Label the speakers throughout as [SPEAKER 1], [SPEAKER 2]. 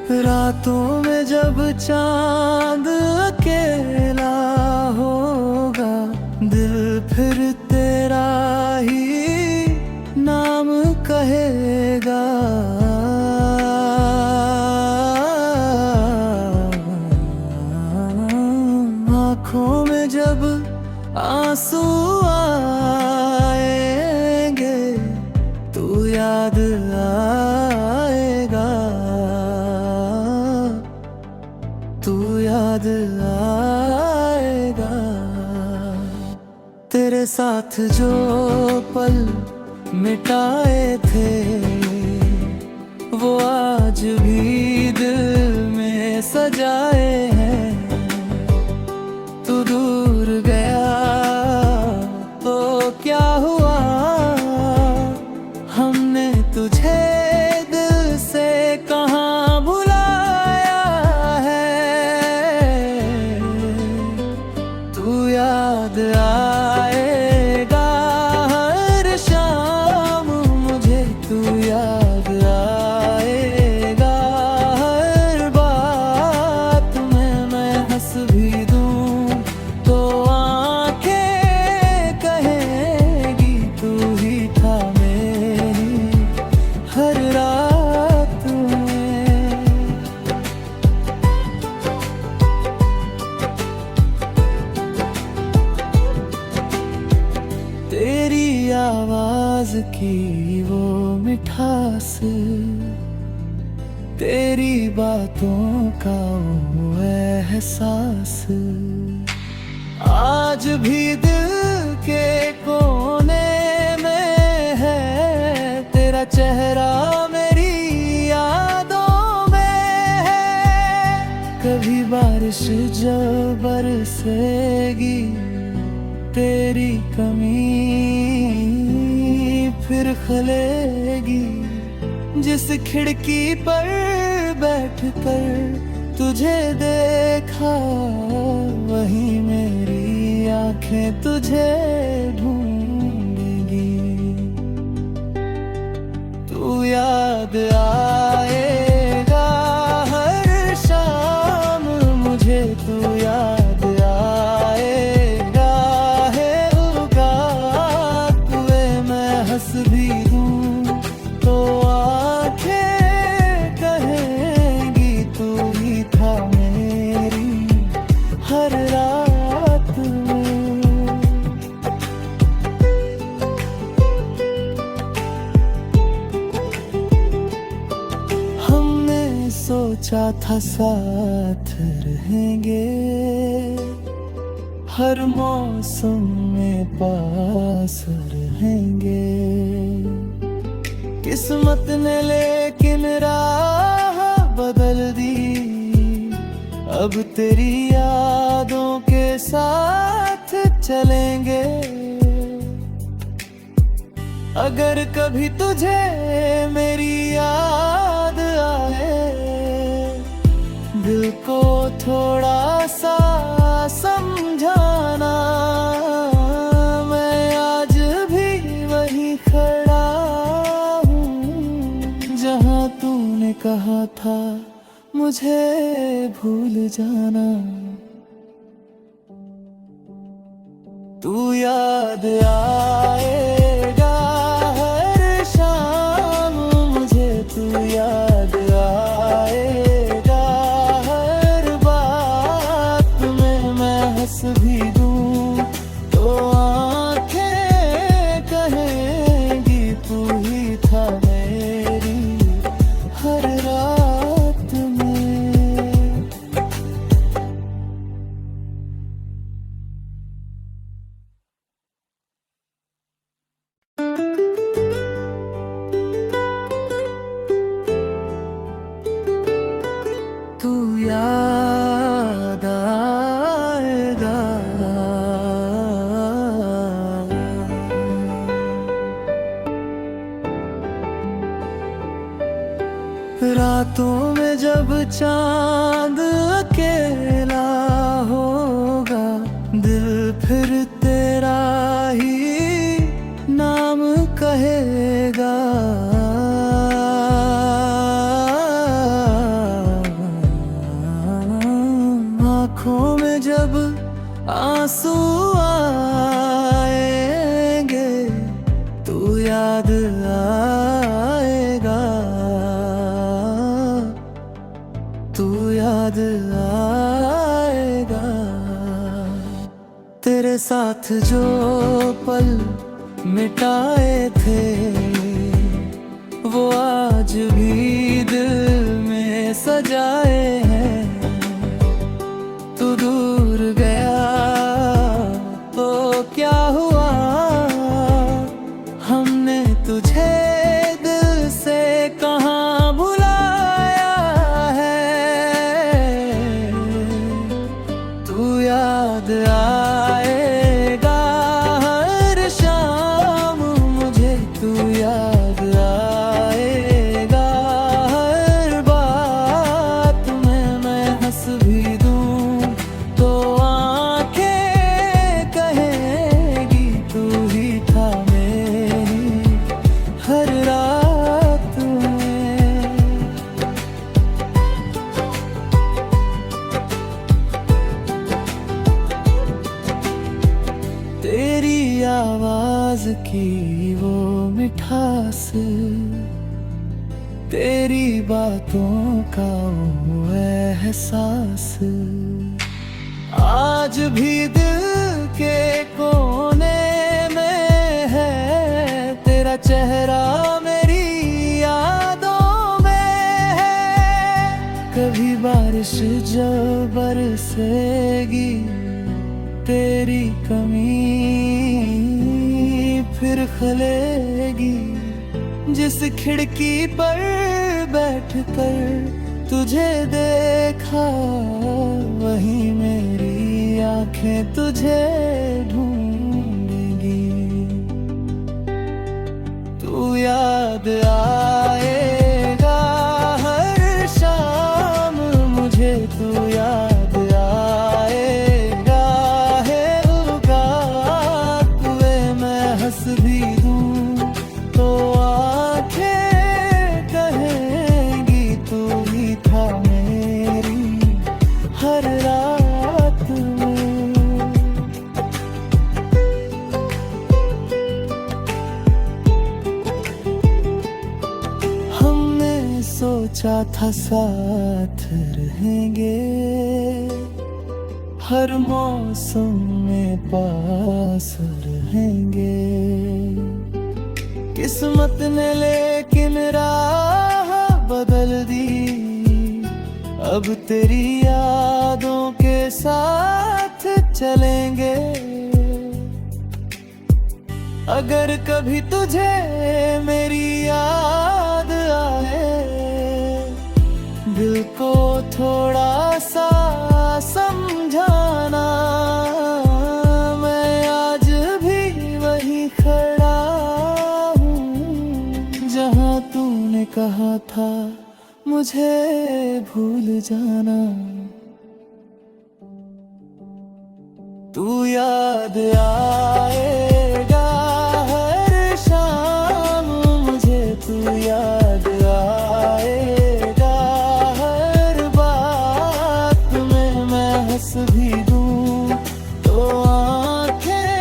[SPEAKER 1] रातों में जब चांद अकेला होगा, दिल फिर तेरा ही नाम कहेगा। आँखों में जब आंसू आएंगे, तू याद आएगा, तू याद आएगा। तेरे साथ जो पल मिटाए थे, वो आज भी दिल में सजाए हैं। तू दूर गया तो क्या हुआ, हमने तुझे दिल से कहाँ भुलाया है। तू याद आएगा हर शाम मुझे, तू याद आएगा हर बात में। मैं हंस भी दूं तो आंखें कहेंगी, तू ही था मेरी हर रात में। तेरी आवाज की वो मिठास, तेरी बातों का वो एहसास, आज भी दिल के कोने में है। तेरा चेहरा मेरी यादों में है। कभी बारिश जब बरसेगी, तेरी कमी फिर खलेगी। जिस खिड़की पर बैठकर तुझे देखा, वही मेरी आंखें तुझे ढूंढेगी। तू याद आएगा हर शाम मुझे, तू याद आएगा है औकात में। मैं हंस भी दूं तो आंखें कहेंगी, तू ही था मेरी हर रात में। हमने सोचा था साथ रहेंगे, हर मौसम में पास रहेंगे। किस्मत ने लेकिन राह बदल दी, अब तेरी यादों के साथ चलेंगे। अगर कभी तुझे मेरी याद आए, दिल को थोड़ा सा समझाना। मैं आज भी वहीं खड़ा हूँ, जहाँ तूने कहा था मुझे भूल जाना। तू याद आएगा हर शाम मुझे, तू याद आएगा हर बात में। मैं हंस भी दूं तो आंखें कहेंगी, तू ही था मेरी हर रात में। तू याद आएगा रातों में जब चांद अकेला होगा, दिल फिर तेरा ही नाम कहेगा। आएगा। तेरे साथ जो पल मिटाए थे वो आज भी दिल में सजाए हैं। तू दूर गया तो क्या हुआ, हमने तुझे दिल से कहाँ भुलाया है। तू याद आएगा हर शाम मुझे, तू याद आएगा हर बात में। मैं हंस भी दूं तो आंखें कहेगी तू ही था मेरी हर रात में। तेरी आवाज की वो मिठास, तेरी बातों का वो एहसास आज भी दिल के कोने में है। तेरा चेहरा मेरी यादों में है। कभी बारिश जब बरसेगी तेरी कमी फिर खलेगी। जिस खिड़की पर बैठकर तुझे देखा वही मेरी आंखें तुझे ढूंढेगी। तू याद आएगा हर शाम मुझे, तू याद आएगा है रात में। मैं हंस भी दूं तो आंखें कहेंगी तू ही था मेरी हर रात में। हमने सोचा था साथ रहेंगे, हर मौसम में पास रहेंगे। किस्मत ने लेकिन राह बदल दी, अब तेरी यादों के साथ चलेंगे। अगर कभी तुझे मेरी याद आए दिल को थोड़ा सा समझाना। मैं आज भी वही खड़ा हूँ जहाँ तूने कहा था मुझे भूल जाना। तू याद आएगा हर शाम मुझे, तू याद आएगा हर बात में। मैं हंस भी दूं तो आंखें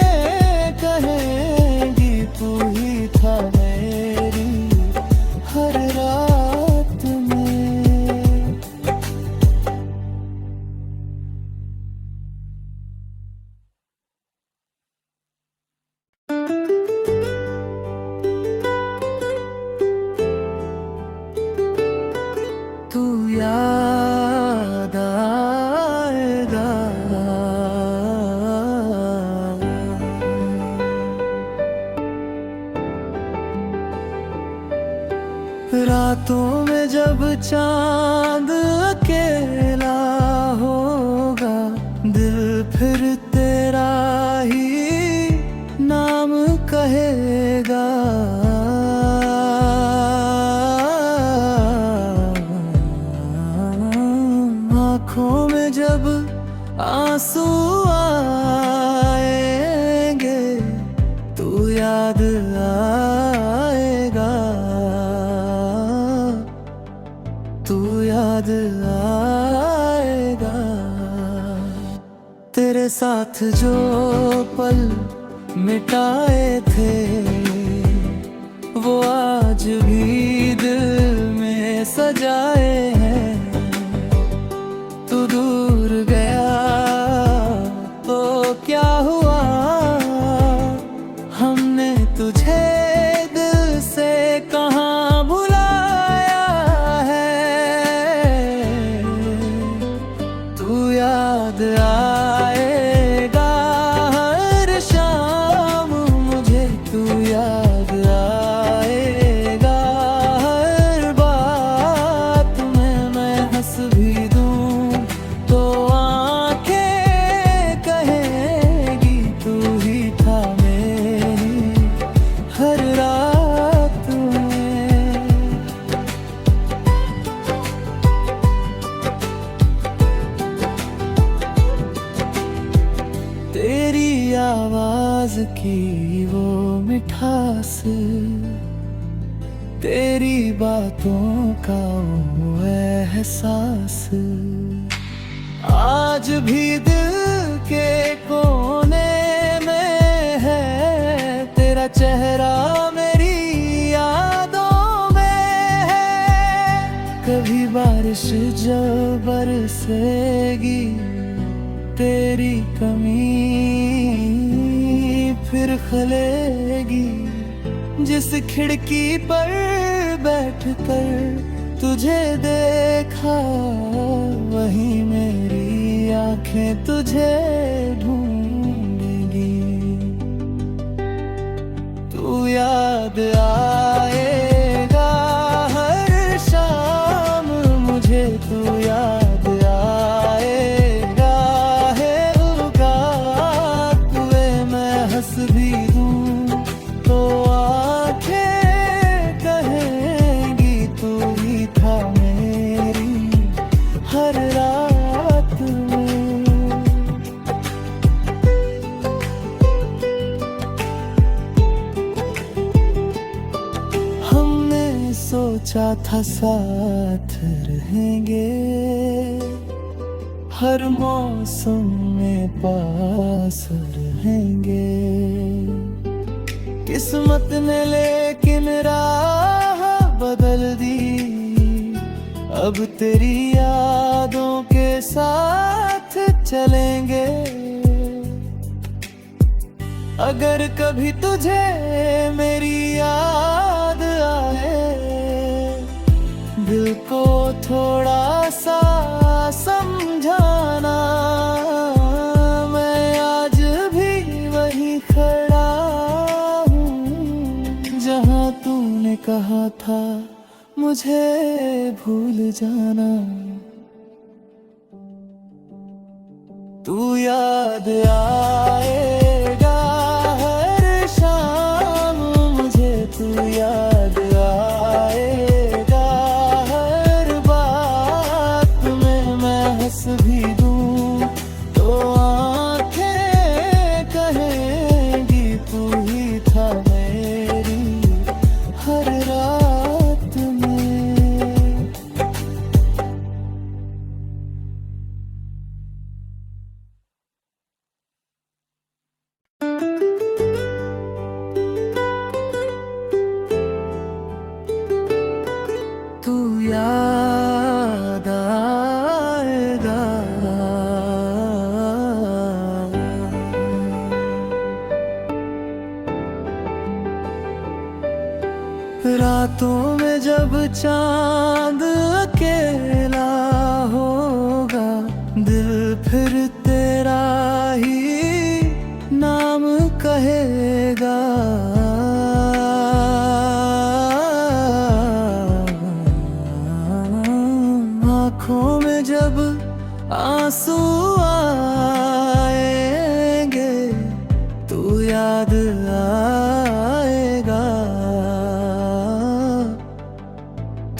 [SPEAKER 1] कहेंगी तू ही था मेरी हर रात में। तू याद आएगा रातों में जब चांद अकेला होगा, दिल फिर तेरा ही नाम कहेगा। आँखों में जब आंसू आएंगे तू याद आएगा, तू याद आएगा। तेरे साथ जो पल मिटाए थे वो आज भी दिल में सजाए हैं। तू कहाँ भुलाया है। तू याद आएगा हर शाम मुझे, तू याद आएगा हर बात में। मैं हंस भी दूं तो आंखें कहेगी तू ही था मेरी हर रात में। तेरी आवाज की वो मिठास, तेरी बातों का वो एहसास, आज भी दिल के कोने में है। तेरा चेहरा मेरी यादों में है। कभी बारिश जब बरसेगी तेरी कमी फिर खलेगी। जिस खिड़की पर बैठकर तुझे देखा, वही मेरी आंखें तुझे ढूंढेगी। तू याद आएगा हर शाम मुझे, तू याद आएगा है औकात में। मैं हंस भी दूं तो आंखें कहेंगी तू ही था मेरी हर रात में। हमने सोचा था साथ रहेंगे, हर मौसम में पास रहेंगे। किस्मत ने लेकिन राह बदल दी, अब तेरी यादों के साथ चलेंगे। अगर कभी तुझे मेरी याद आए, दिल को थोड़ा सा समझाना। मैं आज भी वहीं खड़ा हूँ जहाँ तूने कहा था मुझे भूल जाना। तू याद आएगा हर शाम मुझे, तू याद आएगा हर बात में। मैं हंस भी दूं तो आंखें कहेंगी तू ही था मेरी हर रात में। तू याद आएगा रातों में जब चांद अकेला होगा, दिल फिर तेरा ही नाम कहेगा। आँखों में जब आंसू आएंगे, तू याद आएगा,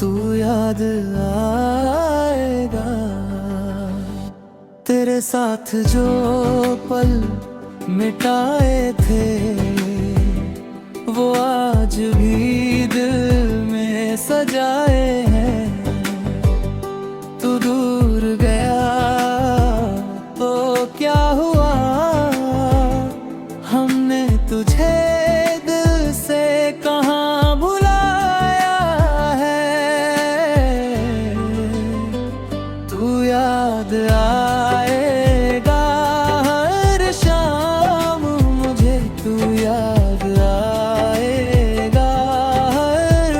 [SPEAKER 1] तू याद आएगा। तेरे साथ जो पल मिटाए थे, वो आज भी दिल में सजाए हैं। तू दूर गया तो क्या हुआ, हमने तुझे दिल से कहाँ भुलाया है। तू याद आएगा हर शाम मुझे, तू याद आएगा हर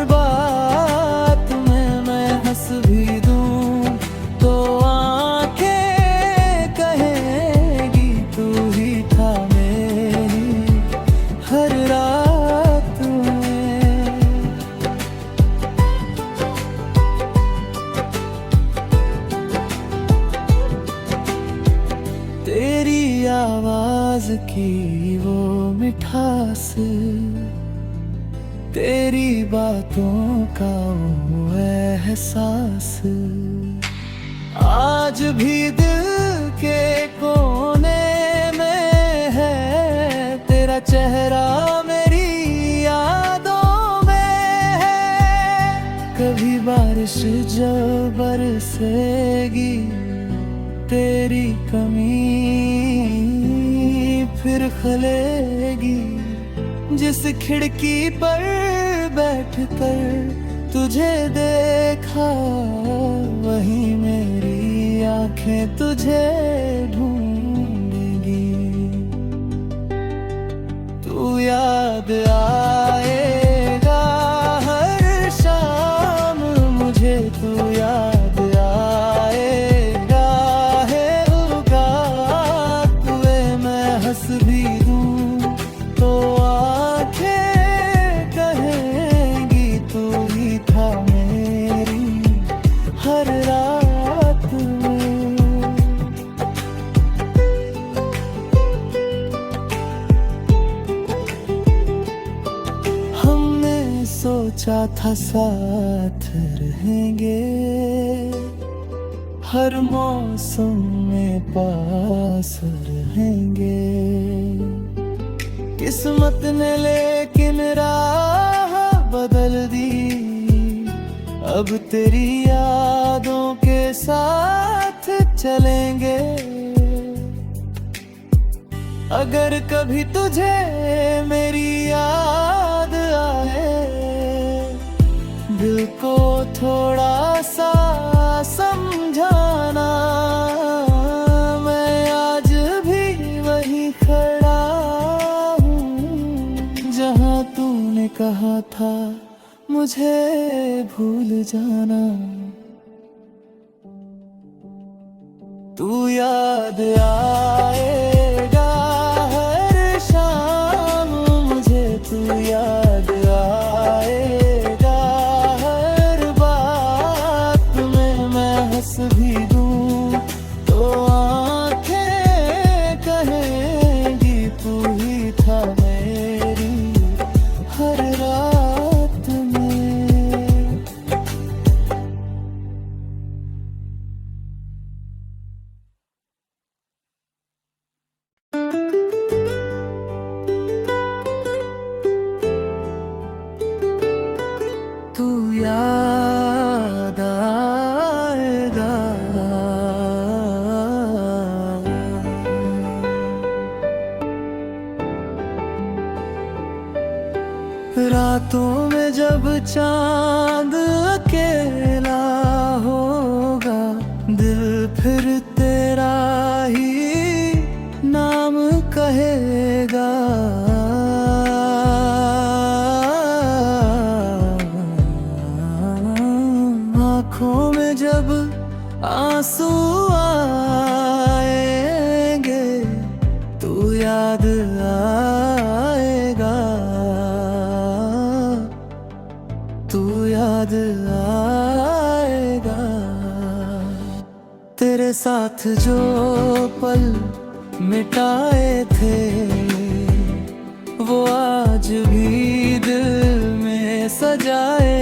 [SPEAKER 1] तेरी बातों का वो एहसास आज भी दिल के कोने में है। तेरा चेहरा मेरी यादों में है। कभी बारिश जब बरसेगी तेरी कमी फिर खलेगी। जिस खिड़की पर बैठकर तुझे देखा वही मेरी आंखें तुझे ढूंढेगी। तू याद आएगा हर शाम मुझे, तू याद आएगा है औकात में मैं हंस भी दूं तो आंखें कहेंगी तू ही था मेरी हर रात में। हमने सोचा था साथ रहेंगे, हर मौसम में पास रहेंगे। किस्मत ने लेकिन राह बदल दी, अब तेरी यादों के साथ चलेंगे। अगर कभी तुझे मेरी याद आए दिल को थोड़ा सा समझाना। मैं आज भी वहीं खड़ा जहाँ तूने कहा था मुझे भूल जाना। तू याद आएगा हर शाम मुझे, तू याद आएगा हर बात में मैं हंस भी दूं तो आंखें कहेंगी तू ही था मेरी हर रात में। तू याद आएगा रातों में जब चांद अकेला होगा दिल फिर तेरा ही नाम कहेगा। आँखों में जब आंसू आएंगे तू याद आएगा, तू याद आएगा। तेरे साथ जो पल मिटाए थे वो आज भी दिल में सजाए।